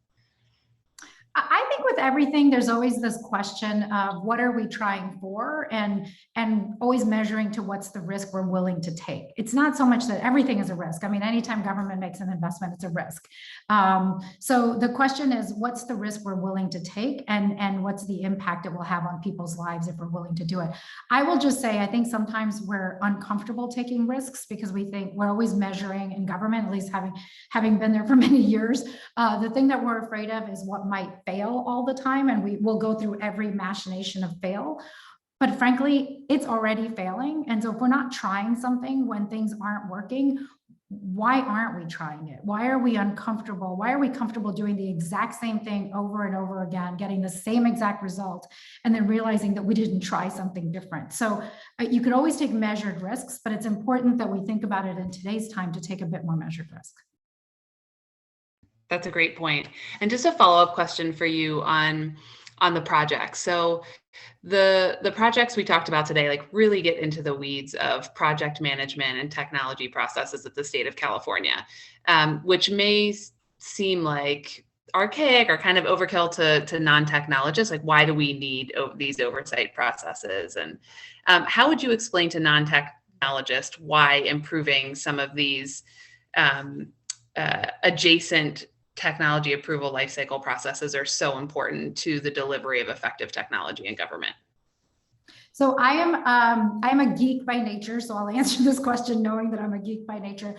I think with everything, there's always this question of what are we trying for, and always measuring to what's the risk we're willing to take. It's not so much that everything is a risk. I mean, anytime government makes an investment, it's a risk. So the question is, what's the risk we're willing to take, and what's the impact it will have on people's lives if we're willing to do it? I will just say, I think sometimes we're uncomfortable taking risks because we think we're always measuring in government, at least having been there for many years. The thing that we're afraid of is what might fail all the time, and we will go through every machination of fail. But frankly, it's already failing. And so if we're not trying something when things aren't working, why aren't we trying it? Why are we uncomfortable? Why are we comfortable doing the exact same thing over and over again, getting the same exact result, and then realizing that we didn't try something different? So you could always take measured risks, but it's important that we think about it in today's time to take a bit more measured risk. That's a great point. And just a follow-up question for you on the project. So the projects we talked about today, like, really get into the weeds of project management and technology processes at the state of California, which may seem like archaic or kind of overkill to non-technologists. Like, why do we need these oversight processes? And how would you explain to non-technologists why improving some of these adjacent technology approval lifecycle processes are so important to the delivery of effective technology in government? So I'm a geek by nature, so I'll answer this question knowing that I'm a geek by nature.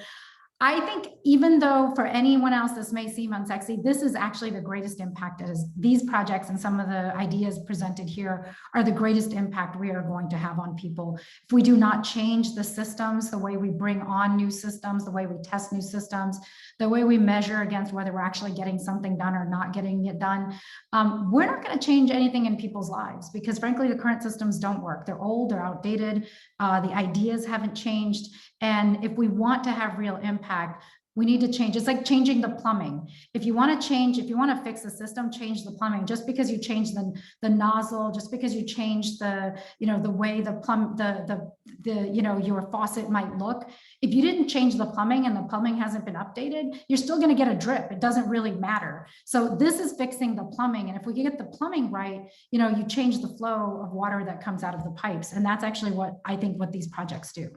I think even though for anyone else this may seem unsexy, this is actually the greatest impact. That is, these projects and some of the ideas presented here are the greatest impact we are going to have on people. If we do not change the systems, the way we bring on new systems, the way we test new systems, the way we measure against whether we're actually getting something done or not getting it done, we're not going to change anything in people's lives, because frankly, the current systems don't work. They're old, they're outdated, the ideas haven't changed. And if we want to have real impact, we need to change. It's like changing the plumbing. If you want to change, if you want to fix the system, change the plumbing. Just because you change the nozzle, just because you change the way your faucet might look, if you didn't change the plumbing and the plumbing hasn't been updated, you're still going to get a drip. It doesn't really matter. So this is fixing the plumbing. And if we get the plumbing right, you change the flow of water that comes out of the pipes. And that's actually what I think what these projects do.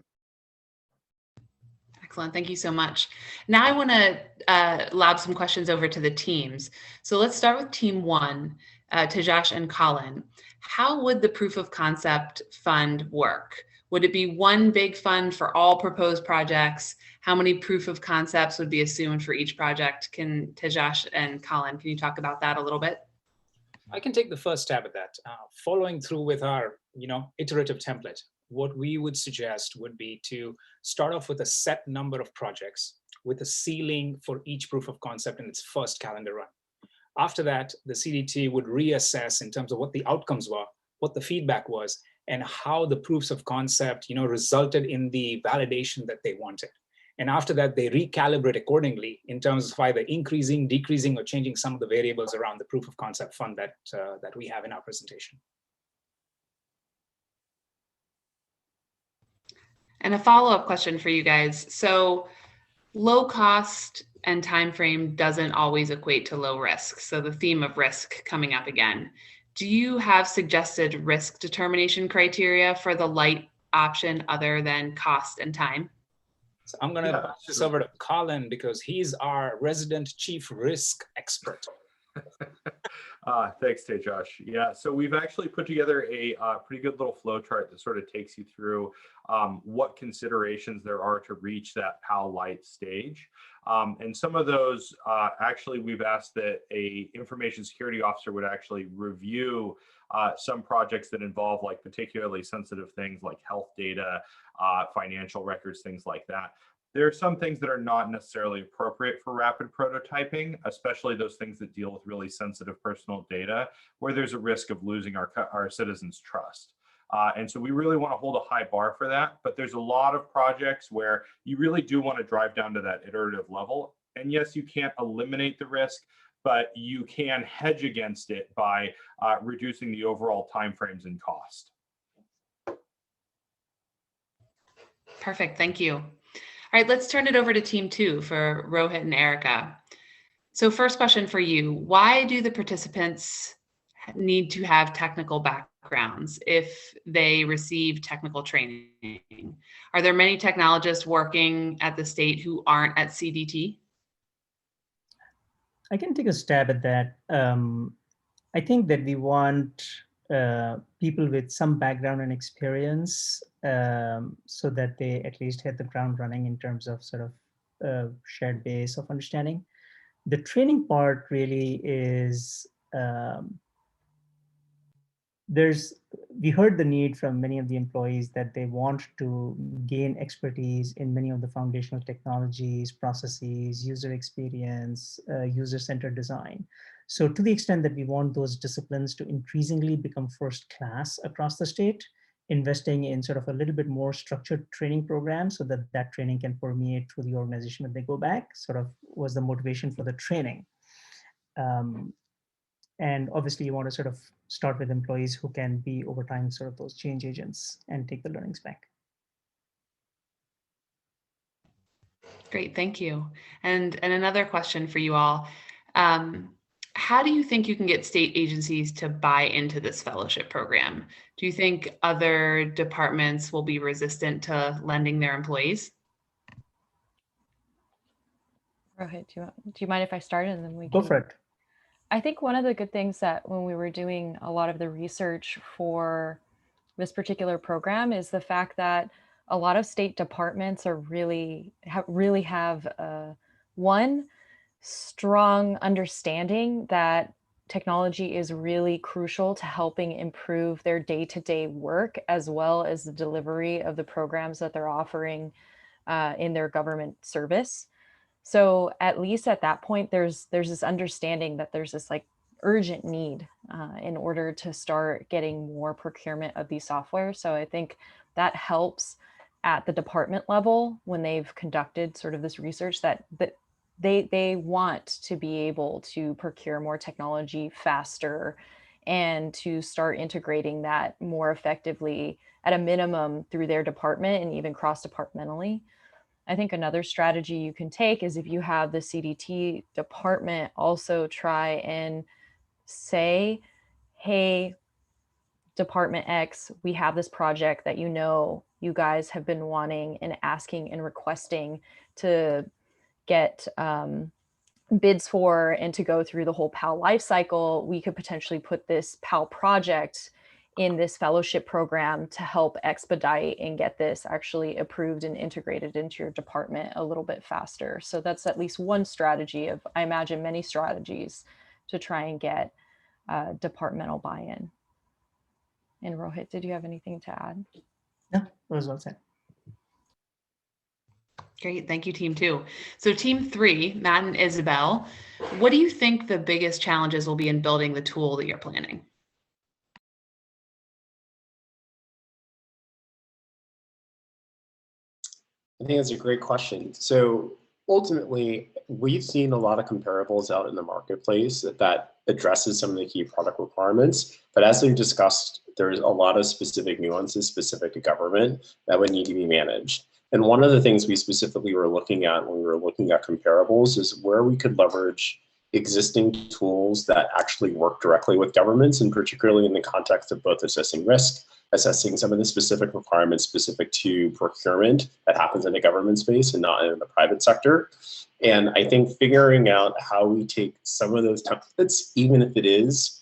Excellent. Thank you so much. Now I want to lob some questions over to the teams. So let's start with team one, Tejas and Colin. How would the proof of concept fund work? Would it be one big fund for all proposed projects? How many proof of concepts would be assumed for each project? Can Tejas and Colin, can you talk about that a little bit? I can take the first stab at that. Following through with our, iterative template, what we would suggest would be to start off with a set number of projects with a ceiling for each proof of concept in its first calendar run. After that, the CDT would reassess in terms of what the outcomes were, what the feedback was, and how the proofs of concept, resulted in the validation that they wanted. And after that, they recalibrate accordingly in terms of either increasing, decreasing, or changing some of the variables around the proof of concept fund that we have in our presentation. And a follow-up question for you guys. So low cost and time frame doesn't always equate to low risk. So the theme of risk coming up again. Do you have suggested risk determination criteria for the light option other than cost and time? So I'm going to pass this over to Colin because he's our resident chief risk expert. Thanks, Tejas. Yeah, so we've actually put together a pretty good little flow chart that sort of takes you through what considerations there are to reach that PAL Light stage. And some of those, actually, we've asked that a information security officer would actually review some projects that involve like particularly sensitive things like health data, financial records, things like that. There are some things that are not necessarily appropriate for rapid prototyping, especially those things that deal with really sensitive personal data, where there's a risk of losing our citizens' trust. And so we really want to hold a high bar for that, but there's a lot of projects where you really do want to drive down to that iterative level. And yes, you can't eliminate the risk, but you can hedge against it by reducing the overall timeframes and cost. Perfect, thank you. All right, let's turn it over to team two for Rohit and Erica. So first question for you, why do the participants need to have technical backgrounds if they receive technical training? Are there many technologists working at the state who aren't at CDT? I can take a stab at that. I think that we want people with some background and experience so that they at least hit the ground running in terms of sort of shared base of understanding. The training part really is, we heard the need from many of the employees that they want to gain expertise in many of the foundational technologies, processes, user experience, user-centered design. So to the extent that we want those disciplines to increasingly become first class across the state, investing in sort of a little bit more structured training program so that that training can permeate through the organization when they go back, sort of was the motivation for the training. And obviously you want to sort of start with employees who can be over time sort of those change agents and take the learnings back. Great, thank you. And another question for you all. How do you think you can get state agencies to buy into this fellowship program? Do you think other departments will be resistant to lending their employees? Rohit, do you mind if I start and then we Go for it. I think one of the good things that when we were doing a lot of the research for this particular program is the fact that a lot of state departments are really have one strong understanding that technology is really crucial to helping improve their day-to-day work, as well as the delivery of the programs that they're offering in their government service. So at least at that point, there's this understanding that there's this like urgent need in order to start getting more procurement of these software. So I think that helps at the department level when they've conducted sort of this research that they want to be able to procure more technology faster and to start integrating that more effectively at a minimum through their department and even cross-departmentally. I think another strategy you can take is if you have the CDT department also try and say, hey, Department X, we have this project that you guys have been wanting and asking and requesting to get bids for and to go through the whole PAL lifecycle. We could potentially put this PAL project in this fellowship program to help expedite and get this actually approved and integrated into your department a little bit faster. So that's at least one strategy of, I imagine, many strategies to try and get departmental buy-in. And Rohit, did you have anything to add? No, that was well said. Great, thank you, team 2. So team 3, Matt and Isabel, what do you think the biggest challenges will be in building the tool that you're planning? I think that's a great question. So ultimately, we've seen a lot of comparables out in the marketplace that addresses some of the key product requirements. But as we've discussed, there's a lot of specific nuances specific to government that would need to be managed. And one of the things we specifically were looking at when we were looking at comparables is where we could leverage existing tools that actually work directly with governments, and particularly in the context of both assessing risk, assessing some of the specific requirements specific to procurement that happens in the government space and not in the private sector. And I think figuring out how we take some of those templates, even if it is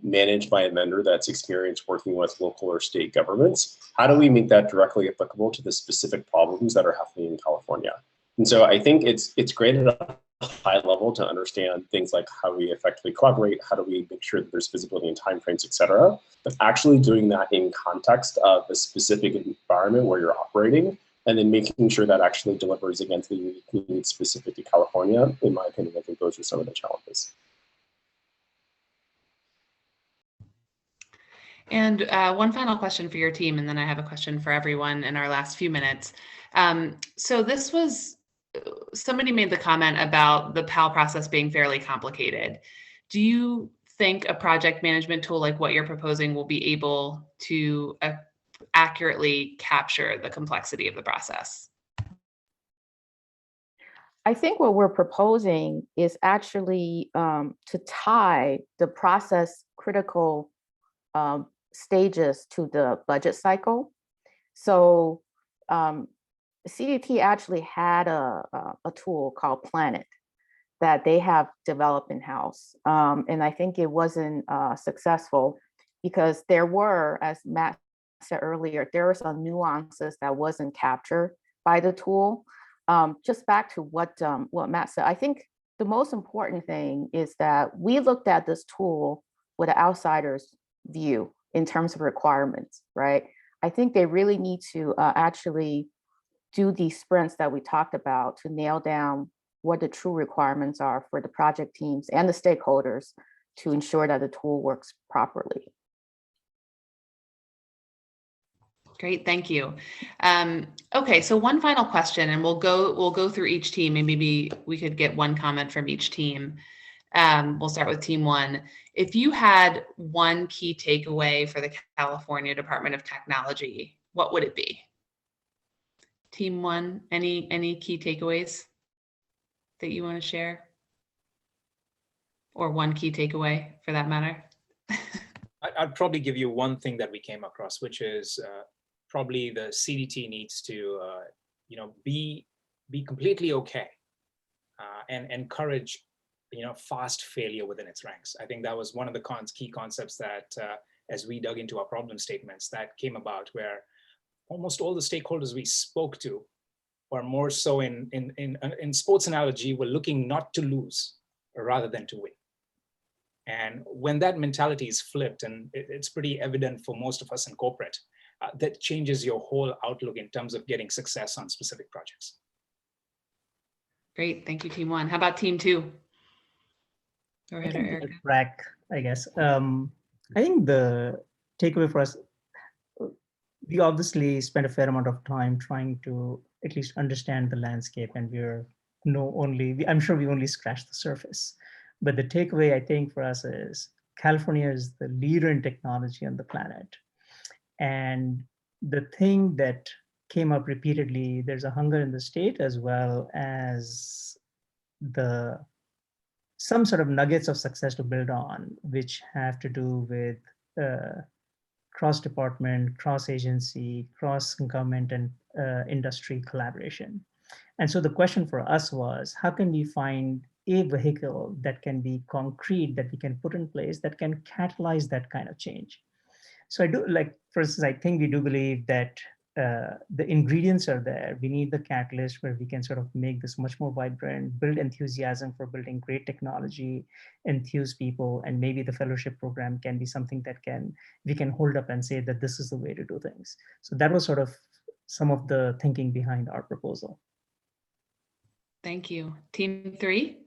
managed by a vendor that's experienced working with local or state governments, how do we make that directly applicable to the specific problems that are happening in California? And so I think it's great at a high level to understand things like how we effectively collaborate, how do we make sure that there's visibility in timeframes, et cetera. But actually doing that in context of a specific environment where you're operating, and then making sure that actually delivers against the unique needs specific to California, in my opinion, I think those are some of the challenges. And one final question for your team, and then I have a question for everyone in our last few minutes. So this was, somebody made the comment about the PAL process being fairly complicated. Do you think a project management tool like what you're proposing will be able to accurately capture the complexity of the process? I think what we're proposing is actually to tie the process critical stages to the budget cycle. So CDT actually had a tool called Planet that they have developed in-house. And I think it wasn't successful because there were, as Matt said earlier, there were some nuances that wasn't captured by the tool. Just back to what Matt said, I think the most important thing is that we looked at this tool with an outsider's view in terms of requirements, right? I think they really need to actually do these sprints that we talked about to nail down what the true requirements are for the project teams and the stakeholders to ensure that the tool works properly. Great, thank you. Okay, so one final question, and we'll go through each team, and maybe we could get one comment from each team. We'll start with team one. If you had one key takeaway for the California Department of Technology, what would it be? Team one, any key takeaways that you want to share? Or one key takeaway for that matter? I'd probably give you one thing that we came across, which is probably the CDT needs to be completely okay and encourage fast failure within its ranks. I think that was one of the key concepts that as we dug into our problem statements that came about, where almost all the stakeholders we spoke to were more so in sports analogy, were looking not to lose rather than to win. And when that mentality is flipped, and it's pretty evident for most of us in corporate, that changes your whole outlook in terms of getting success on specific projects. Great, thank you, team one. How about team two? Go ahead, Erica. Track, I guess. I think the takeaway for us, we obviously spent a fair amount of time trying to at least understand the landscape, and I'm sure we only scratched the surface. But the takeaway, I think, for us is California is the leader in technology on the planet. And the thing that came up repeatedly, there's a hunger in the state as well as some sort of nuggets of success to build on, which have to do with cross-department, cross-agency, cross-government and industry collaboration. And so the question for us was, how can we find a vehicle that can be concrete, that we can put in place, that can catalyze that kind of change? So for instance, I think we do believe that the ingredients are there. We need the catalyst where we can sort of make this much more vibrant, build enthusiasm for building great technology, enthuse people, and maybe the fellowship program can be something that we can hold up and say that this is the way to do things. So that was sort of some of the thinking behind our proposal. Thank you. Team three?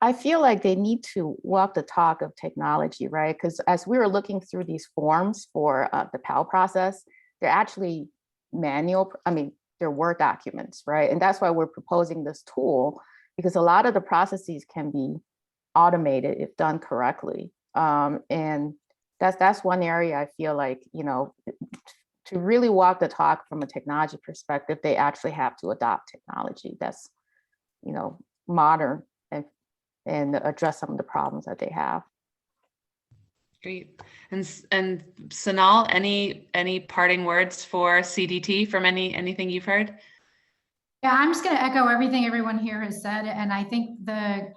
I feel like they need to walk the talk of technology, right? Because as we were looking through these forms for the PAL process, they're actually they're Word documents, right? And that's why we're proposing this tool, because a lot of the processes can be automated if done correctly. And that's one area I feel like, to really walk the talk from a technology perspective, they actually have to adopt technology that's, modern and address some of the problems that they have. Great. And Sonal, any parting words for CDT from anything you've heard? Yeah, I'm just going to echo everything everyone here has said. And I think the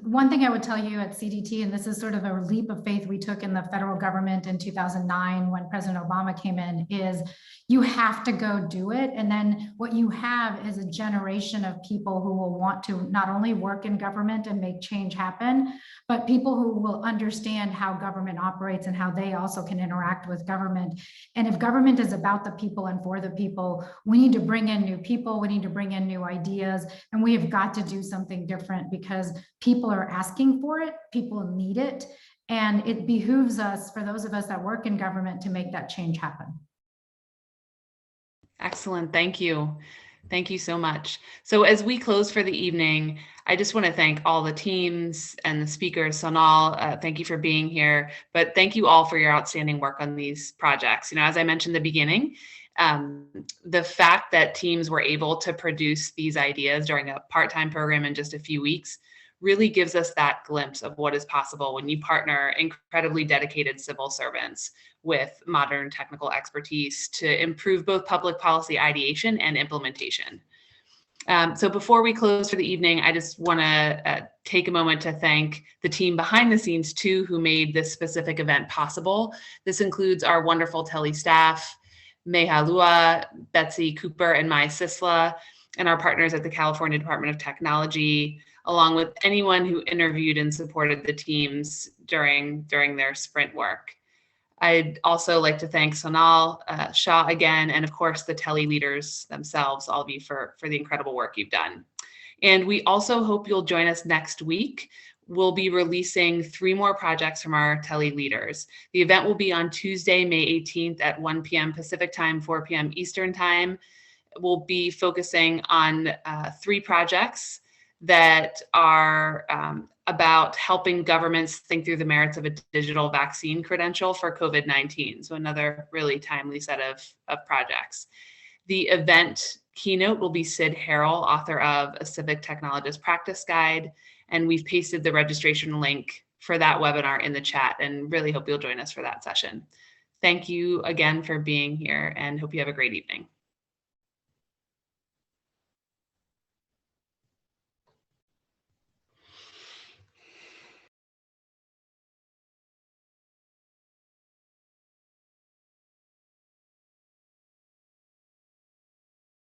one thing I would tell you at CDT, and this is sort of a leap of faith we took in the federal government in 2009 when President Obama came in, is you have to go do it. And then what you have is a generation of people who will want to not only work in government and make change happen, but people who will understand how government operates and how they also can interact with government. And if government is about the people and for the people, we need to bring in new people, we need to bring in new ideas, and we have got to do something different because people are asking for it, people need it, and it behooves us, for those of us that work in government, to make that change happen. Excellent, thank you. Thank you so much. So as we close for the evening, I just want to thank all the teams and the speakers. Sonal, thank you for being here, but thank you all for your outstanding work on these projects. As I mentioned in the beginning, The fact that teams were able to produce these ideas during a part-time program in just a few weeks really gives us that glimpse of what is possible when you partner incredibly dedicated civil servants with modern technical expertise to improve both public policy ideation and implementation. So before we close for the evening, I just want to take a moment to thank the team behind the scenes too, who made this specific event possible. This includes our wonderful tele staff, Meha Lua, Betsy Cooper, and Mai Sisla, and our partners at the California Department of Technology, along with anyone who interviewed and supported the teams during their sprint work. I'd also like to thank Sonal Shah again, and of course the tele leaders themselves, all of you for the incredible work you've done. And we also hope you'll join us next week. We'll be releasing 3 more projects from our tele leaders. The event will be on Tuesday, May 18th at 1 p.m. Pacific time, 4 p.m. Eastern time. We'll be focusing on 3 projects that are about helping governments think through the merits of a digital vaccine credential for COVID-19. So another really timely set of projects. The event keynote will be Sid Harrell, author of A Civic Technologist Practice Guide. And we've pasted the registration link for that webinar in the chat, and really hope you'll join us for that session. Thank you again for being here, and hope you have a great evening.